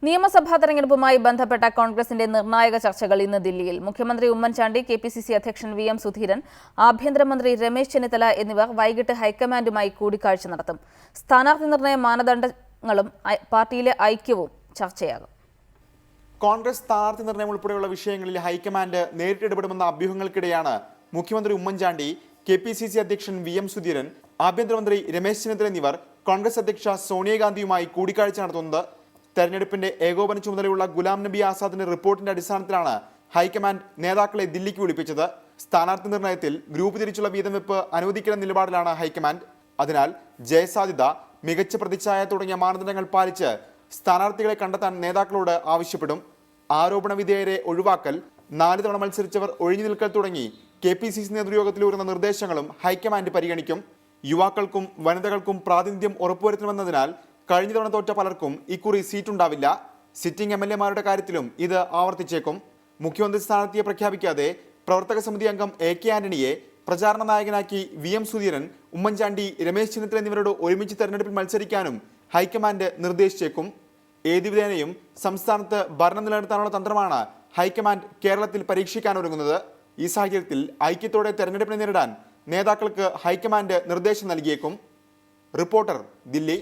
നിയമസഭാ തെരഞ്ഞെടുപ്പുമായി ബന്ധപ്പെട്ട കോൺഗ്രസിന്റെ നിർണായക ചർച്ചകൾ ഇന്ന് ദില്ലിയിൽ. മുഖ്യമന്ത്രി ഉമ്മൻചാണ്ടി, കെപിസിസി അധ്യക്ഷൻ വി എം സുധീരൻ, ആഭ്യന്തരമന്ത്രി രമേശ് ചെന്നിത്തല എന്നിവർ വൈകിട്ട് ഹൈക്കമാൻഡുമായി കൂടിക്കാഴ്ച നടത്തും. സ്ഥാനാർത്ഥി നിർണയ മാനദണ്ഡങ്ങളും പാർട്ടിയിലെ ഐക്യവും ചർച്ചയാകും. കോൺഗ്രസ് സ്ഥാനാർത്ഥി നിർണയം ഉൾപ്പെടെയുള്ള വിഷയങ്ങളിൽ ഹൈക്കമാൻഡ് നേരിട്ട് ഇടപെടുമെന്ന അഭ്യൂഹങ്ങൾക്കിടെയാണ് മുഖ്യമന്ത്രി ഉമ്മൻചാണ്ടി, കെപിസിസി അധ്യക്ഷൻ വി എം സുധീരൻ, ആഭ്യന്തരമന്ത്രി രമേശ് ചെന്നിത്തല എന്നിവർ കോൺഗ്രസ് അധ്യക്ഷ സോണിയാഗാന്ധിയുമായി കൂടിക്കാഴ്ച നടത്തുന്നത്. തെരഞ്ഞെടുപ്പിന്റെ ഏകോപന ചുമതലയുള്ള ഗുലാം നബി ആസാദിന്റെ റിപ്പോർട്ടിന്റെ അടിസ്ഥാനത്തിലാണ് ഹൈക്കമാൻഡ് നേതാക്കളെ ദില്ലിക്ക് വിളിപ്പിച്ചത്. സ്ഥാനാർത്ഥി നിർണയത്തിൽ ഗ്രൂപ്പ് തിരിച്ചുള്ള വീതം വെപ്പ് അനുവദിക്കുന്ന നിലപാടിലാണ് ഹൈക്കമാൻഡ്. അതിനാൽ ജയസാധ്യത, മികച്ച പ്രതിച്ഛായ തുടങ്ങിയ മാനദണ്ഡങ്ങൾ പാലിച്ച് സ്ഥാനാർത്ഥികളെ കണ്ടെത്താൻ നേതാക്കളോട് ആവശ്യപ്പെടും. ആരോപണ വിധേയരെ ഒഴിവാക്കൽ, 4 തവണ മത്സരിച്ചവർ ഒഴിഞ്ഞു നിൽക്കൽ തുടങ്ങി കെപിസിസി നേതൃയോഗത്തിൽ ഉയർന്ന നിർദ്ദേശങ്ങളും ഹൈക്കമാൻഡ് പരിഗണിക്കും. യുവാക്കൾക്കും വനിതകൾക്കും പ്രാതിനിധ്യം ഉറപ്പുവരുത്തണമെന്നതിനാൽ കഴിഞ്ഞ തവണ തോറ്റ പലർക്കും ഇക്കുറി സീറ്റുണ്ടാവില്ല. സിറ്റിംഗ് MLA-മാരുടെ കാര്യത്തിലും ഇത് ആവർത്തിച്ചേക്കും. മുഖ്യമന്ത്രി സ്ഥാനാർത്ഥിയെ പ്രഖ്യാപിക്കാതെ പ്രവർത്തക സമിതി അംഗം AK ആന്റണിയെ പ്രചാരണ നായകനാക്കി വി എം സുധീരൻ, ഉമ്മൻചാണ്ടി, രമേശ് ചെന്നിത്തല എന്നിവരോട് ഒരുമിച്ച് തെരഞ്ഞെടുപ്പിൽ മത്സരിക്കാനും ഹൈക്കമാൻഡ് നിർദ്ദേശിച്ചേക്കും. ഏതു വിധേനയും സംസ്ഥാനത്ത് ഭരണം നിലനിർത്താനുള്ള തന്ത്രമാണ് ഹൈക്കമാൻഡ് കേരളത്തിൽ പരീക്ഷിക്കാനൊരുങ്ങുന്നത്. ഈ സാഹചര്യത്തിൽ ഐക്യത്തോടെ തെരഞ്ഞെടുപ്പിനെ നേരിടാൻ നേതാക്കൾക്ക് ഹൈക്കമാൻഡ് നിർദ്ദേശം നൽകിയേക്കും. റിപ്പോർട്ടർ, ദില്ലി.